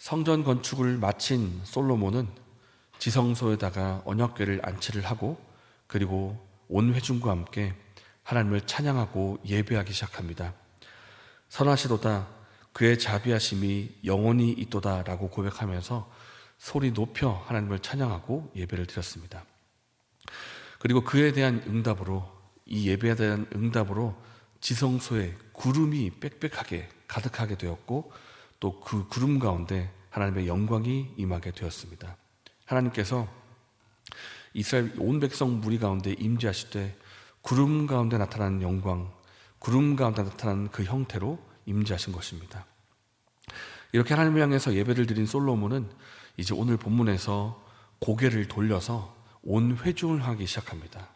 성전 건축을 마친 솔로몬은 지성소에다가 언약궤를 안치를 하고 그리고 온 회중과 함께 하나님을 찬양하고 예배하기 시작합니다. 선하시도다 그의 자비하심이 영원히 있도다 라고 고백하면서 소리 높여 하나님을 찬양하고 예배를 드렸습니다. 그리고 그에 대한 응답으로, 이 예배에 대한 응답으로 지성소에 구름이 빽빽하게 가득하게 되었고 또 그 구름 가운데 하나님의 영광이 임하게 되었습니다. 하나님께서 이스라엘 온 백성 무리 가운데 임재하실 구름 가운데 나타나는 영광, 구름 가운데 나타나는 그 형태로 임재하신 것입니다. 이렇게 하나님을 향해서 예배를 드린 솔로몬은 이제 오늘 본문에서 고개를 돌려서 온 회중을 하기 시작합니다.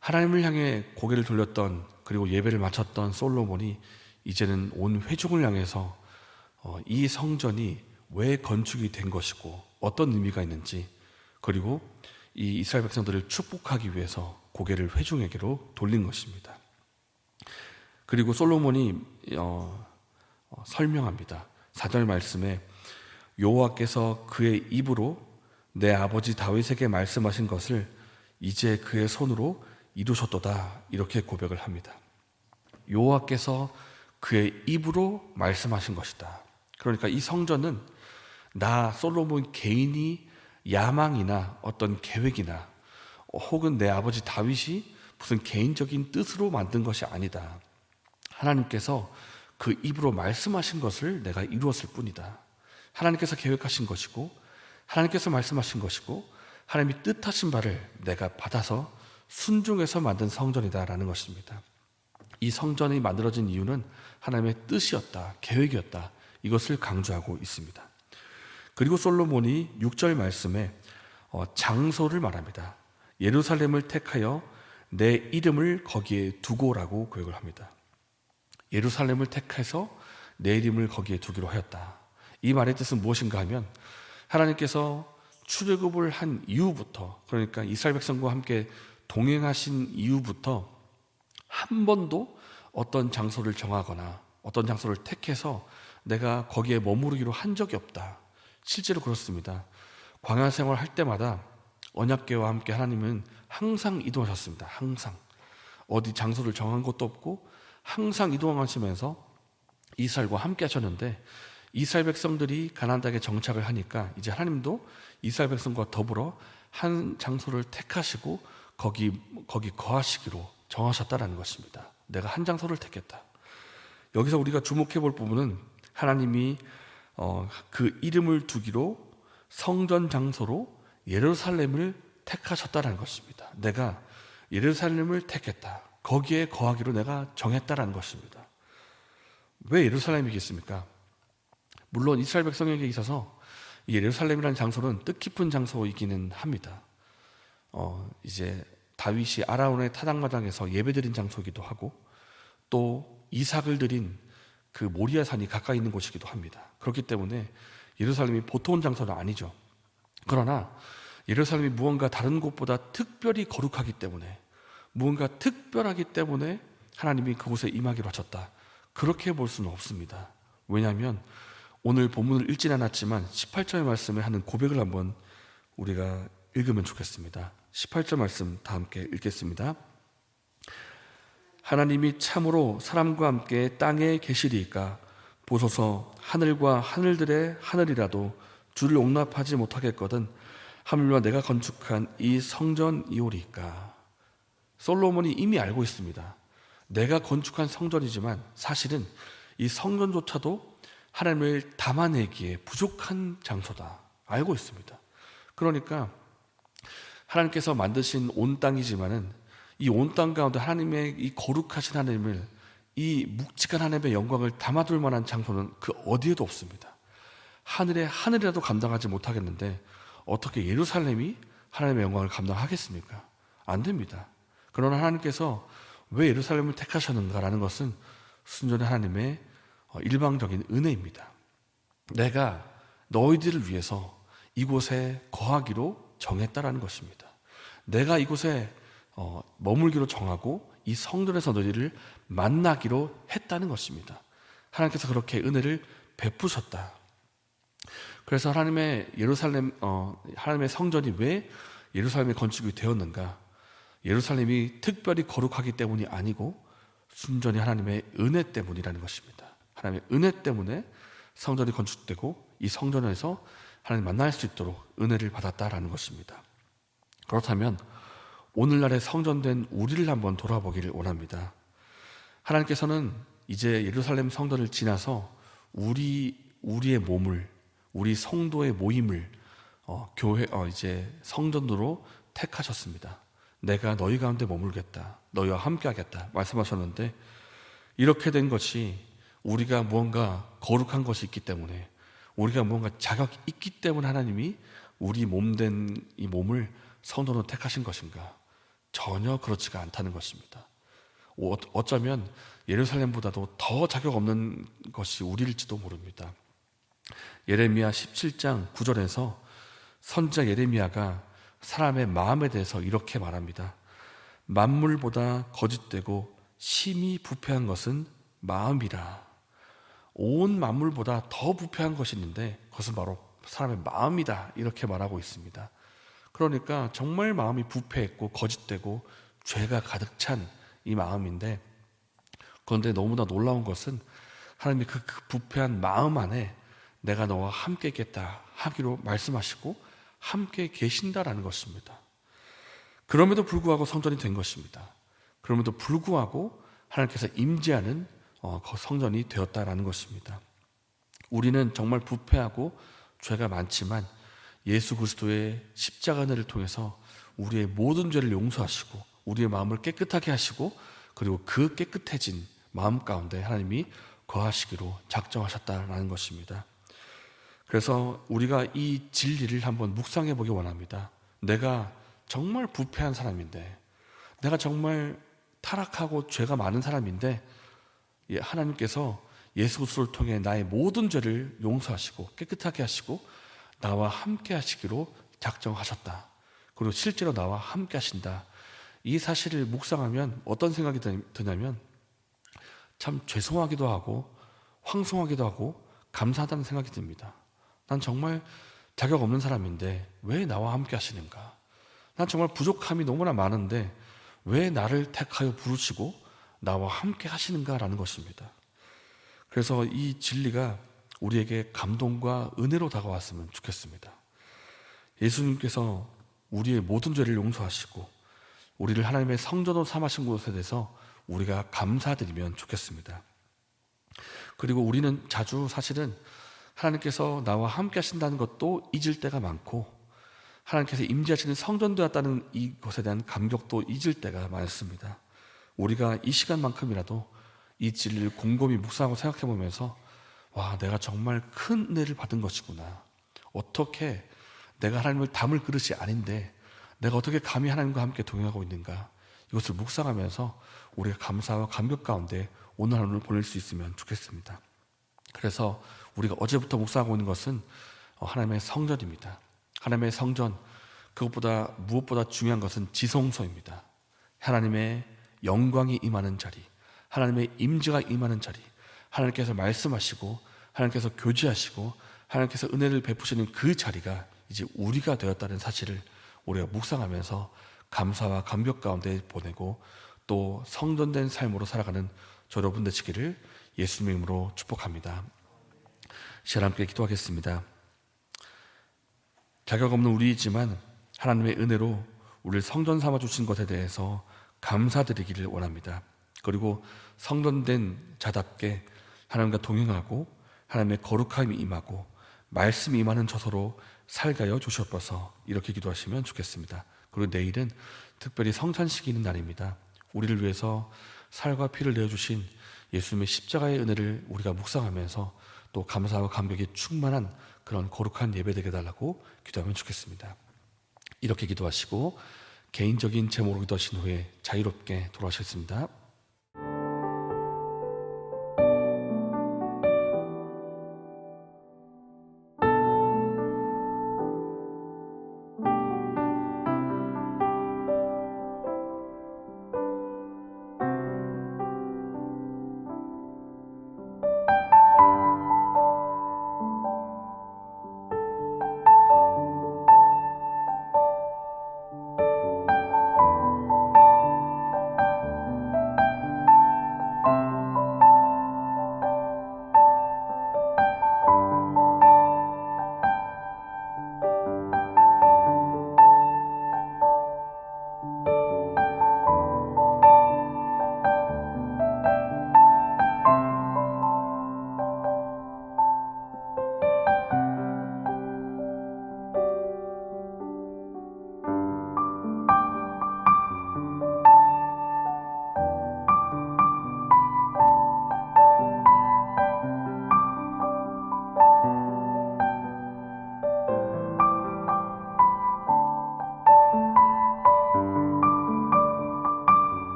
하나님을 향해 고개를 돌렸던 그리고 예배를 마쳤던 솔로몬이 이제는 온 회중을 향해서 이 성전이 왜 건축이 된 것이고 어떤 의미가 있는지, 그리고 이 이스라엘 백성들을 축복하기 위해서 고개를 회중에게로 돌린 것입니다. 그리고 솔로몬이 설명합니다. 4절 말씀에 여호와께서 그의 입으로 내 아버지 다윗에게 말씀하신 것을 이제 그의 손으로 이루셨도다, 이렇게 고백을 합니다. 여호와께서 그의 입으로 말씀하신 것이다. 그러니까 이 성전은 나 솔로몬 개인이 야망이나 어떤 계획이나 혹은 내 아버지 다윗이 무슨 개인적인 뜻으로 만든 것이 아니다. 하나님께서 그 입으로 말씀하신 것을 내가 이루었을 뿐이다. 하나님께서 계획하신 것이고 하나님께서 말씀하신 것이고 하나님이 뜻하신 바를 내가 받아서 순종해서 만든 성전이다라는 것입니다. 이 성전이 만들어진 이유는 하나님의 뜻이었다, 계획이었다, 이것을 강조하고 있습니다. 그리고 솔로몬이 6절 말씀에 장소를 말합니다. 예루살렘을 택하여 내 이름을 거기에 두고라고 고백을 합니다. 예루살렘을 택해서 내 이름을 거기에 두기로 하였다. 이 말의 뜻은 무엇인가 하면 하나님께서 출애굽을 한 이후부터, 그러니까 이스라엘 백성과 함께 동행하신 이후부터 한 번도 어떤 장소를 정하거나 어떤 장소를 택해서 내가 거기에 머무르기로 한 적이 없다. 실제로 그렇습니다. 광야 생활 할 때마다 언약궤와 함께 하나님은 항상 이동하셨습니다. 항상 어디 장소를 정한 것도 없고 항상 이동하시면서 이스라엘과 함께 하셨는데, 이스라엘 백성들이 가나안 땅에 정착을 하니까 이제 하나님도 이스라엘 백성과 더불어 한 장소를 택하시고 거기 거하시기로 정하셨다라는 것입니다. 내가 한 장소를 택했다. 여기서 우리가 주목해 볼 부분은 하나님이 그 이름을 두기로 성전 장소로 예루살렘을 택하셨다라는 것입니다. 내가 예루살렘을 택했다. 거기에 거하기로 내가 정했다라는 것입니다. 왜 예루살렘이겠습니까? 물론 이스라엘 백성에게 있어서 예루살렘이라는 장소는 뜻깊은 장소이기는 합니다. 이제 다윗이 아라운의 타작마당에서 예배드린 장소이기도 하고 또 이삭을 드린 그 모리아산이 가까이 있는 곳이기도 합니다. 그렇기 때문에 예루살렘이 보통 장소는 아니죠. 그러나 예루살렘이 무언가 다른 곳보다 특별히 거룩하기 때문에, 무언가 특별하기 때문에 하나님이 그곳에 임하기로 하셨다, 그렇게 볼 수는 없습니다. 왜냐하면 오늘 본문을 읽진 않았지만 18절 말씀에 하는 고백을 한번 우리가 읽으면 좋겠습니다. 18절 말씀 다 함께 읽겠습니다. 하나님이 참으로 사람과 함께 땅에 계시리이까 보소서 하늘과 하늘들의 하늘이라도 주를 용납하지 못하겠거든 하물며 내가 건축한 이 성전이오리이까. 솔로몬이 이미 알고 있습니다. 내가 건축한 성전이지만 사실은 이 성전조차도 하나님을 담아내기에 부족한 장소다, 알고 있습니다. 그러니까 하나님께서 만드신 온 땅이지만은 이 온 땅 가운데 하나님의 이 거룩하신 하나님을, 이 묵직한 하나님의 영광을 담아둘 만한 장소는 그 어디에도 없습니다. 하늘의 하늘이라도 감당하지 못하겠는데 어떻게 예루살렘이 하나님의 영광을 감당하겠습니까? 안 됩니다. 그러나 하나님께서 왜 예루살렘을 택하셨는가라는 것은 순전히 하나님의 일방적인 은혜입니다. 내가 너희들을 위해서 이곳에 거하기로 정했다라는 것입니다. 내가 이곳에 머물기로 정하고 이 성전에서 너희를 만나기로 했다는 것입니다. 하나님께서 그렇게 은혜를 베푸셨다. 그래서 하나님의 성전이 왜 예루살렘에 건축이 되었는가? 예루살렘이 특별히 거룩하기 때문이 아니고 순전히 하나님의 은혜 때문이라는 것입니다. 하나님의 은혜 때문에 성전이 건축되고 이 성전에서 하나님 만날 수 있도록 은혜를 받았다라는 것입니다. 그렇다면 오늘날의 성전된 우리를 한번 돌아보기를 원합니다. 하나님께서는 이제 예루살렘 성전을 지나서 우리의 몸을, 우리 성도의 모임을 이제 성전으로 택하셨습니다. 내가 너희 가운데 머물겠다, 너희와 함께하겠다 말씀하셨는데, 이렇게 된 것이 우리가 무언가 거룩한 것이 있기 때문에, 우리가 무언가 자격이 있기 때문에 하나님이 우리 몸된 이 몸을 성전으로 택하신 것인가? 전혀 그렇지가 않다는 것입니다. 어쩌면 예루살렘보다도 더 자격 없는 것이 우리일지도 모릅니다. 예레미야 17장 9절에서 선지자 예레미야가 사람의 마음에 대해서 이렇게 말합니다. 만물보다 거짓되고 심히 부패한 것은 마음이라. 온 만물보다 더 부패한 것이 있는데 그것은 바로 사람의 마음이다, 이렇게 말하고 있습니다. 그러니까 정말 마음이 부패했고 거짓되고 죄가 가득 찬 이 마음인데, 그런데 너무나 놀라운 것은 하나님이 그 부패한 마음 안에 내가 너와 함께 있겠다 하기로 말씀하시고 함께 계신다라는 것입니다. 그럼에도 불구하고 성전이 된 것입니다. 그럼에도 불구하고 하나님께서 임재하는 성전이 되었다라는 것입니다. 우리는 정말 부패하고 죄가 많지만 예수 그리스도의 십자가 은혜를 통해서 우리의 모든 죄를 용서하시고 우리의 마음을 깨끗하게 하시고, 그리고 그 깨끗해진 마음 가운데 하나님이 거하시기로 작정하셨다라는 것입니다. 그래서 우리가 이 진리를 한번 묵상해 보기 원합니다. 내가 정말 부패한 사람인데, 내가 정말 타락하고 죄가 많은 사람인데, 하나님께서 예수 그리스도를 통해 나의 모든 죄를 용서하시고 깨끗하게 하시고 나와 함께 하시기로 작정하셨다. 그리고 실제로 나와 함께 하신다. 이 사실을 묵상하면 어떤 생각이 드냐면, 참 죄송하기도 하고 황송하기도 하고 감사하다는 생각이 듭니다. 난 정말 자격 없는 사람인데 왜 나와 함께 하시는가? 난 정말 부족함이 너무나 많은데 왜 나를 택하여 부르시고 나와 함께 하시는가라는 것입니다. 그래서 이 진리가 우리에게 감동과 은혜로 다가왔으면 좋겠습니다. 예수님께서 우리의 모든 죄를 용서하시고 우리를 하나님의 성전으로 삼으신 것에 대해서 우리가 감사드리면 좋겠습니다. 그리고 우리는 자주 사실은 하나님께서 나와 함께 하신다는 것도 잊을 때가 많고, 하나님께서 임재하시는 성전 되었다는 이것에 대한 감격도 잊을 때가 많습니다. 우리가 이 시간만큼이라도 이 진리를 곰곰이 묵상하고 생각해 보면서, 와, 내가 정말 큰 은혜를 받은 것이구나. 어떻게 내가 하나님을 담을 그릇이 아닌데 내가 어떻게 감히 하나님과 함께 동행하고 있는가, 이것을 묵상하면서 우리가 감사와 감격 가운데 오늘 하루를 보낼 수 있으면 좋겠습니다. 그래서 우리가 어제부터 묵상하고 있는 것은 하나님의 성전입니다. 하나님의 성전, 그것보다 무엇보다 중요한 것은 지성소입니다. 하나님의 영광이 임하는 자리, 하나님의 임재가 임하는 자리, 하나님께서 말씀하시고 하나님께서 교제하시고 하나님께서 은혜를 베푸시는 그 자리가 이제 우리가 되었다는 사실을 우리가 묵상하면서 감사와 감격 가운데 보내고 또 성전된 삶으로 살아가는 저 여러분 되시기를 예수님의 이름으로 축복합니다. 시간 함께 기도하겠습니다. 자격 없는 우리이지만 하나님의 은혜로 우리를 성전 삼아 주신 것에 대해서 감사드리기를 원합니다. 그리고 성전된 자답게 하나님과 동행하고 하나님의 거룩함이 임하고 말씀이 임하는 저서로 살게 주시옵소서, 이렇게 기도하시면 좋겠습니다. 그리고 내일은 특별히 성찬식이 있는 날입니다. 우리를 위해서 살과 피를 내어주신 예수님의 십자가의 은혜를 우리가 묵상하면서 또 감사와 감격이 충만한 그런 거룩한 예배 되게 해달라고 기도하면 좋겠습니다. 이렇게 기도하시고 개인적인 제목으로 기도하신 후에 자유롭게 돌아가셨습니다.